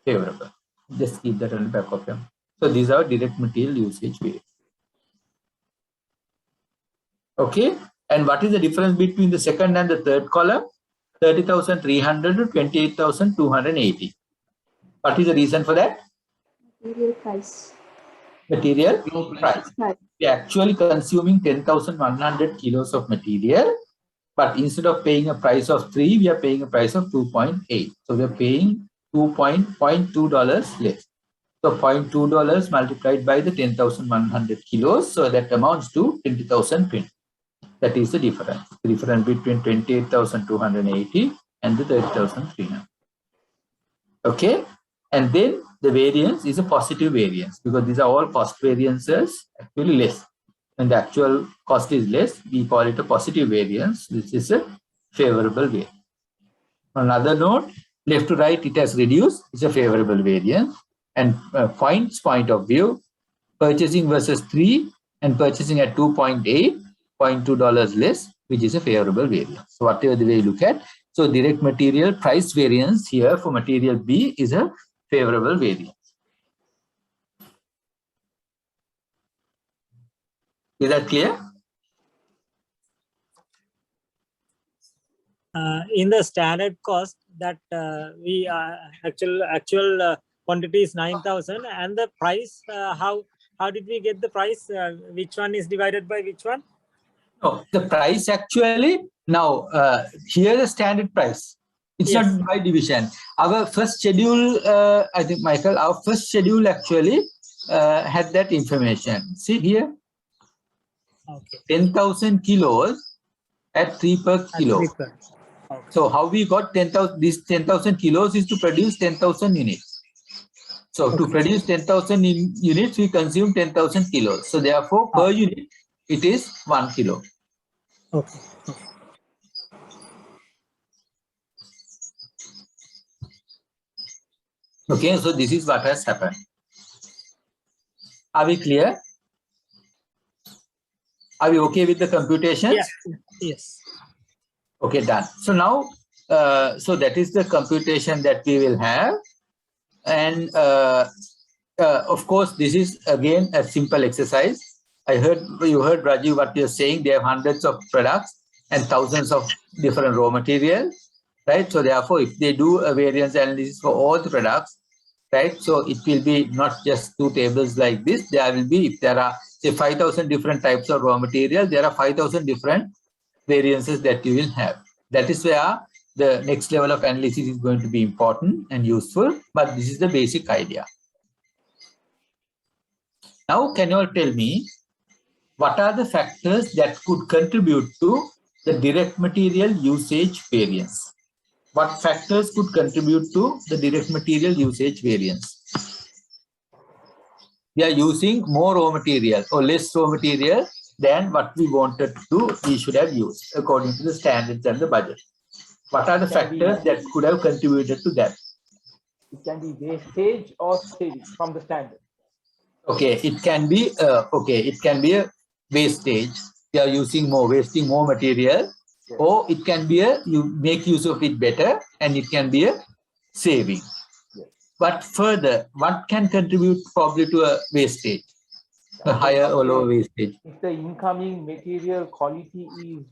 [SPEAKER 1] favorable. Just keep that on the back of them. So these are direct material usage variance. Okay. And what is the difference between the second and the third column? 30,300 to 28,280. What is the reason for that?
[SPEAKER 5] Material price.
[SPEAKER 1] Material
[SPEAKER 9] No
[SPEAKER 1] price.
[SPEAKER 5] Right.
[SPEAKER 1] We are actually consuming 10,100 kilos of material, but instead of paying a price of 3, we are paying a price of 2.8. So we are paying $0.2 less. So $0.2 multiplied by the 10,100 kilos. So that amounts to 20,020. That is the difference. The difference between 28,280 and the 30,300. Okay. And then the variance is a positive variance because these are all cost variances actually less. When the actual cost is less, we call it a positive variance. This is a favorable variance. On another note, left to right, it has reduced. It's a favorable variance. And point of view, purchasing versus 3 and purchasing at 2.8, $0.2 less, which is a favorable variance. So whatever the way you look at, so direct material price variance here for material B is a favorable variance. Is that clear?
[SPEAKER 8] In the standard cost that we actual quantity is 9,000 and the price, how did we get the price? Which one is divided by which one?
[SPEAKER 1] No, the price actually now here the standard price. It's
[SPEAKER 8] Yes.
[SPEAKER 1] not by division. Our first schedule, I think Michael, our first schedule actually had that information. See here,
[SPEAKER 8] Okay.
[SPEAKER 1] 10,000 kilos at 3 per kilo.
[SPEAKER 8] Okay.
[SPEAKER 1] So how we got 10,000? This 10,000 kilos is to produce 10,000 units. So to produce 10,000 units, we consume 10,000 kilos. So therefore, per unit, it is 1 kilo.
[SPEAKER 8] Okay.
[SPEAKER 1] Okay, so this is what has happened. Are we clear? Are we okay with the computations?
[SPEAKER 8] Yeah. Yes.
[SPEAKER 1] Okay, done. So now, so that is the computation that we will have. And of course, this is again a simple exercise. You heard Rajiv what you're saying. They have hundreds of products and thousands of different raw materials, right? So therefore, if they do a variance analysis for all the products, right? So it will be not just two tables like this. There will be, if there are say 5,000 different types of raw material, there are 5,000 different variances that you will have. That is where the next level of analysis is going to be important and useful, but this is the basic idea. Now, can you all tell me what are the factors that could contribute to the direct material usage variance? What factors could contribute to the direct material usage variance? We are using more raw material or less raw material than what we wanted to do, we should have used according to the standards and the budget. What are the factors that could have contributed to that?
[SPEAKER 7] It can be wastage or savings from the standard.
[SPEAKER 1] Okay, it can be it can be a wastage. You are wasting more material, yes. Or it can be you make use of it better, and it can be a saving. Yes. But further, what can contribute probably to a wastage, a higher or lower wastage?
[SPEAKER 7] If the incoming material quality is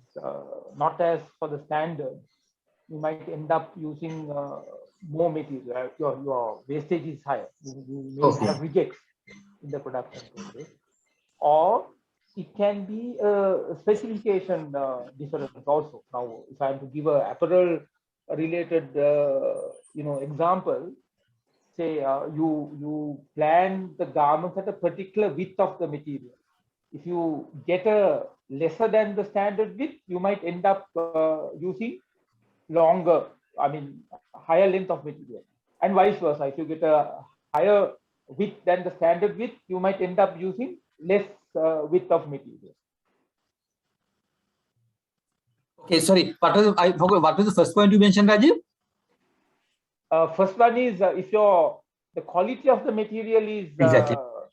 [SPEAKER 7] not as per the standard, you might end up using more material. Your wastage is higher. You may have rejects in the production process. Or it can be a specification difference also. Now, if I am to give a apparel related example, say you plan the garments at a particular width of the material. If you get a lesser than the standard width, you might end up using higher length of material, and vice versa. If you get a higher width than the standard width, you might end up using less width of material.
[SPEAKER 1] Okay, sorry. I forgot. What was the first point you mentioned, Rajiv?
[SPEAKER 7] First one is if the quality of the material is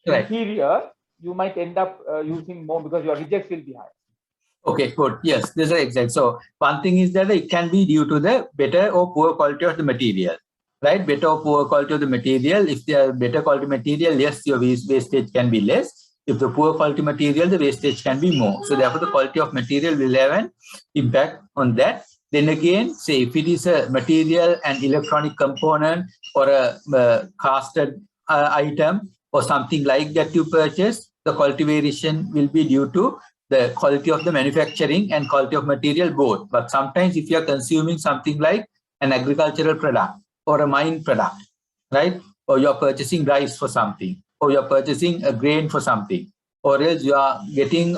[SPEAKER 7] inferior, you might end up using more because your rejects will be high.
[SPEAKER 1] Okay, good. Yes, this is exact. So one thing is that it can be due to the better or poor quality of the material, right? Better or poor quality of the material. If they are better quality material, yes, your wastage can be less. If the poor quality material, the wastage can be more. So therefore, the quality of material will have an impact on that. Then again, say if it is a material and electronic component or a casted item or something like that you purchase, the quality variation will be due to the quality of the manufacturing and quality of material both. But sometimes if you are consuming something like an agricultural product or a mine product, right? Or you are purchasing rice for something, or you are purchasing a grain for something, or else you are getting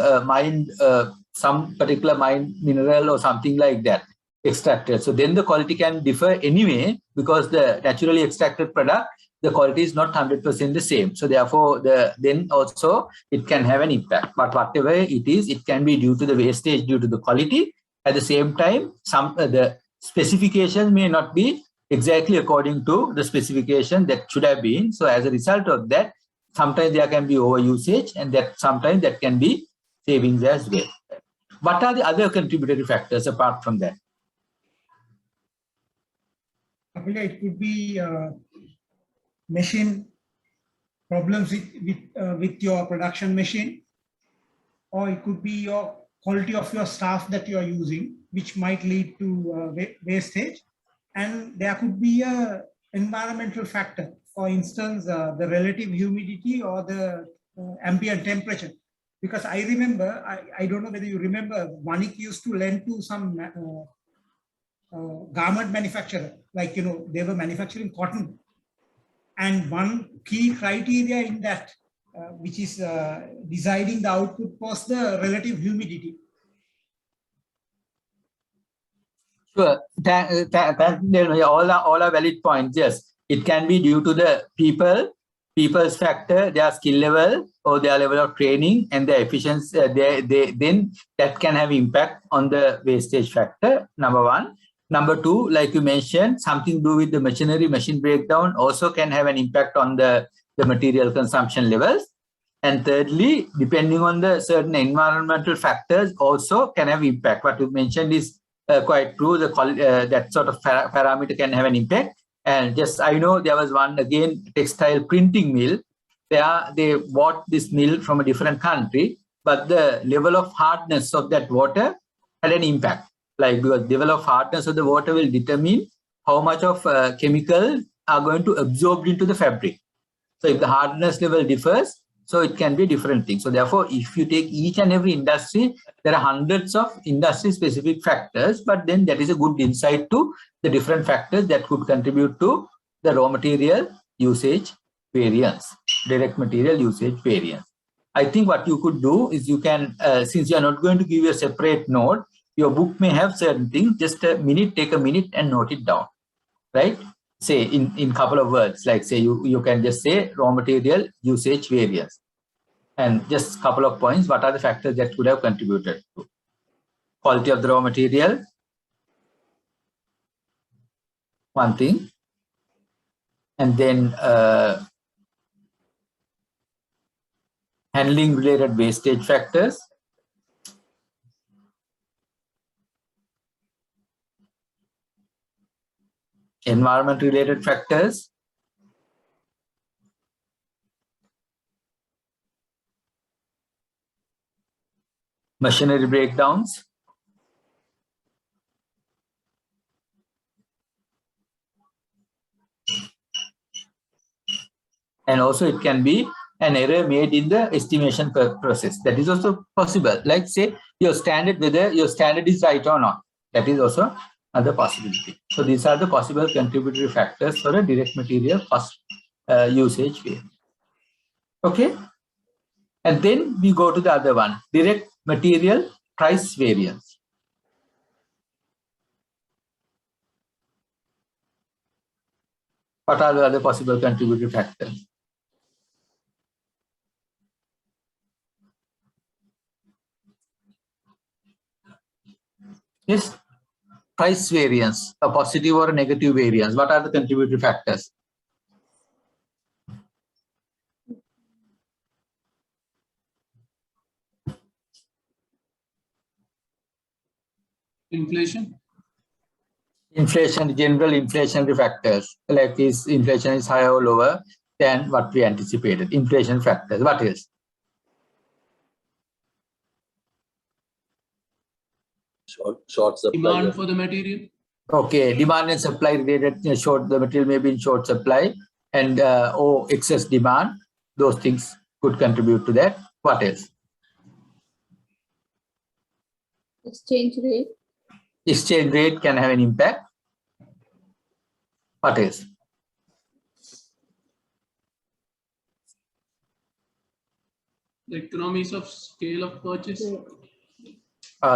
[SPEAKER 1] some particular mine mineral or something like that extracted. So then the quality can differ anyway, because the naturally extracted product, the quality is not 100% the same. So therefore, then also it can have an impact. But whatever it is, it can be due to the wastage, due to the quality. At the same time, the specifications may not be exactly according to the specification that should have been. So as a result of that, sometimes there can be overusage, and that sometimes that can be savings as well. What are the other contributory factors apart from that?
[SPEAKER 3] It could be machine problems with your production machine, or it could be your quality of your staff that you are using, which might lead to wastage. And there could be a environmental factor, for instance, the relative humidity or the ambient temperature. Because I remember, I don't know whether you remember, Manik used to lend to some garment manufacturer, like, they were manufacturing cotton. And one key criteria in that, which is deciding the output, was the relative humidity.
[SPEAKER 1] Sure. All are valid points. Yes, it can be due to the people's factor, their skill level or their level of training and their efficiency. Then that can have impact on the wastage factor. Number one. Number two, like you mentioned, something to do with the machine breakdown also can have an impact on the material consumption levels. And thirdly, depending on the certain environmental factors also can have impact. What you mentioned is quite true. That sort of parameter can have an impact. And just, I know there was one, again, textile printing mill. They bought this mill from a different country, but the level of hardness of that water had an impact. Like, because the level of hardness of the water will determine how much of chemical are going to absorb into the fabric. So if the hardness level differs, so it can be different things. So therefore, if you take each and every industry, there are hundreds of industry specific factors, but then that is a good insight to the different factors that could contribute to the raw material usage variance, direct material usage variance. I think what you could do is you can, since you are not going to give a separate note, your book may have certain things, just a minute, take a minute and note it down, right? Say in couple of words, like say you can just say raw material usage variance and just a couple of points. What are the factors that could have contributed to quality of the raw material? One thing. And then handling related wastage factors. Environment related factors, machinery breakdowns, and also it can be an error made in the estimation process. That is also possible. Like say your standard, whether your standard is right or not, that is also another possibility. So these are the possible contributory factors for a direct material cost usage variance. Okay, and then we go to the other one, direct material price variance. What are the other possible contributory factors? Yes, price variance, a positive or a negative variance. What are the contributory factors?
[SPEAKER 9] Inflation.
[SPEAKER 1] Inflation, general inflationary factors, like is inflation is higher or lower than what we anticipated. Inflation factors. What else?
[SPEAKER 11] Short supply.
[SPEAKER 9] Demand for the material.
[SPEAKER 1] Okay, demand and supply related, short, the material may be in short supply and or excess demand. Those things could contribute to that. What else?
[SPEAKER 5] Exchange rate.
[SPEAKER 1] Exchange rate can have an impact. What else?
[SPEAKER 9] The economies of scale of purchase.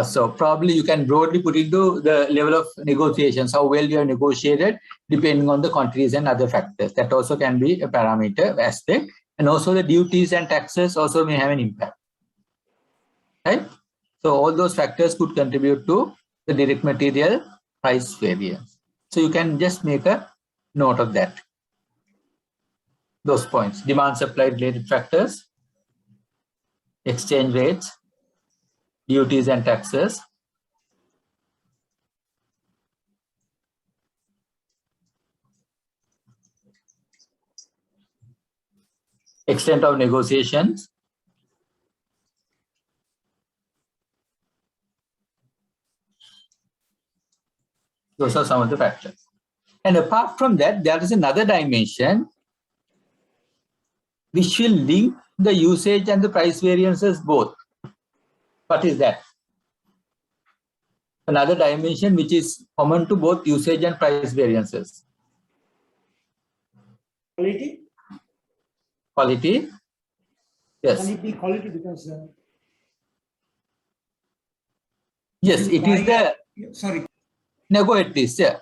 [SPEAKER 1] So probably you can broadly put into the level of negotiations, how well you have negotiated, depending on the quantities and other factors. That also can be a parameter aspect. And also the duties and taxes also may have an impact. Right? So all those factors could contribute to the direct material price variance. So you can just make a note of that. Those points, demand supply related factors, exchange rates, duties and taxes, extent of negotiations, Those are some of the factors. And apart from that, there is another dimension which will link the usage and the price variances both. What is that? Another dimension which is common to both usage and price variances.
[SPEAKER 3] Quality?
[SPEAKER 1] Quality? Yes.
[SPEAKER 3] Can it be quality because
[SPEAKER 1] Yes, it is the...
[SPEAKER 3] sorry.
[SPEAKER 1] No, go ahead, please. Yeah.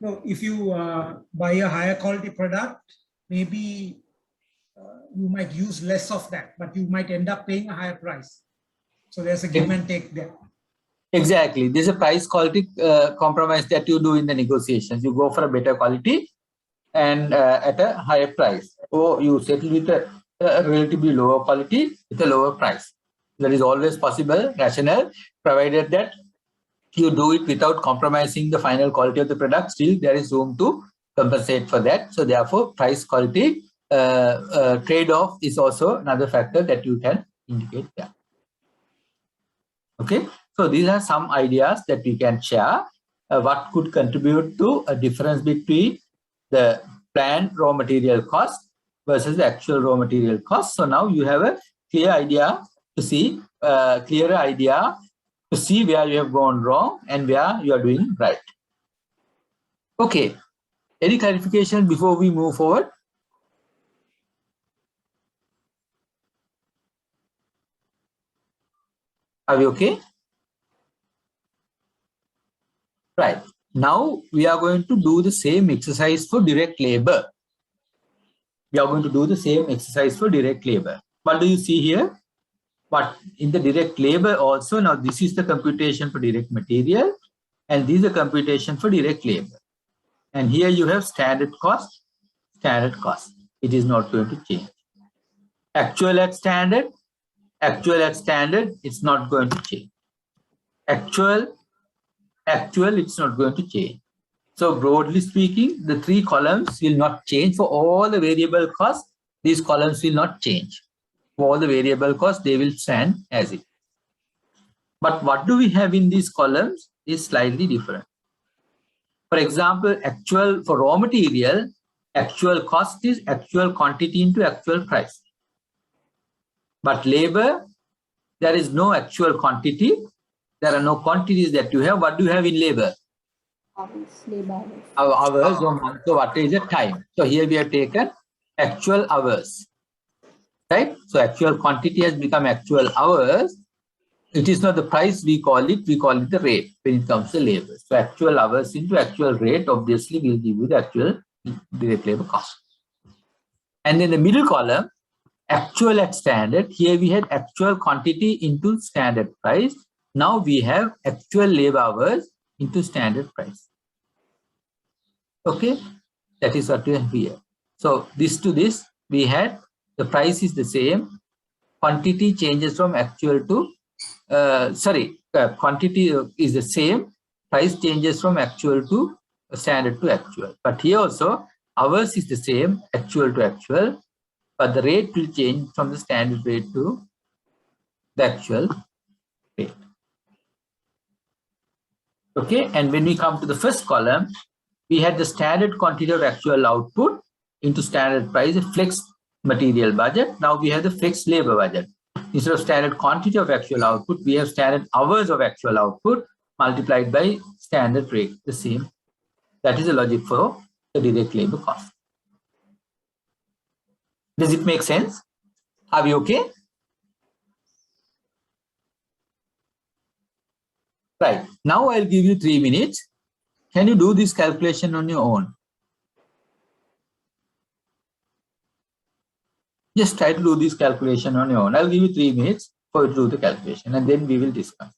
[SPEAKER 3] No, if you buy a higher quality product, maybe you might use less of that, but you might end up paying a higher price. So there's a give and take there.
[SPEAKER 1] Exactly. There's a price quality compromise that you do in the negotiations. You go for a better quality and at a higher price. Or you settle with a relatively lower quality with a lower price. That is always possible, rational, provided that you do it without compromising the final quality of the product. Still, there is room to compensate for that. So therefore, price quality trade-off is also another factor that you can indicate there. Okay, so these are some ideas that we can share. What could contribute to a difference between the planned raw material cost versus the actual raw material cost. So now you have a clear idea to see, clearer idea to see where you have gone wrong and where you are doing right. Okay, any clarification before we move forward? Are we okay? Right. Now we are going to do the same exercise for direct labor. We are going to do the same exercise for direct labor. What do you see here? But in the direct labor also, now this is the computation for direct material and this is the computation for direct labor. And here you have standard cost, standard cost. It is not going to change. Actual at standard, it's not going to change. Actual, it's not going to change. So broadly speaking, the three columns will not change for all the variable costs. These columns will not change. For all the variable costs, they will stand as it. But what do we have in these columns is slightly different. For example, actual for raw material, actual cost is actual quantity into actual price. But labor, there is no actual quantity. There are no quantities that you have. What do you have in labor?
[SPEAKER 5] Hours, labor hours.
[SPEAKER 1] Hours or months. So what is the time? So here we have taken actual hours. Right? So actual quantity has become actual hours. It is not the price we call it the rate when it comes to labor. So actual hours into actual rate obviously will give you the actual direct labor cost. And in the middle column, actual at standard, here we had actual quantity into standard price. Now we have actual labor hours into standard price. Okay, that is what we have here. So this to this, we had the price is the same, quantity changes from actual to, quantity is the same, price changes from actual to standard to actual. But here also, hours is the same, actual to actual, but the rate will change from the standard rate to the actual rate. Okay, and when we come to the first column, we had the standard quantity of actual output into standard price, a flex material budget. Now we have the fixed labor budget. Instead of standard quantity of actual output, we have standard hours of actual output multiplied by standard rate, the same. That is the logic for the direct labor cost. Does it make sense? Are we okay? Right. Now I'll give you 3 minutes. Can you do this calculation on your own? Just try to do this calculation on your own. I'll give you 3 minutes for you to do the calculation and then we will discuss.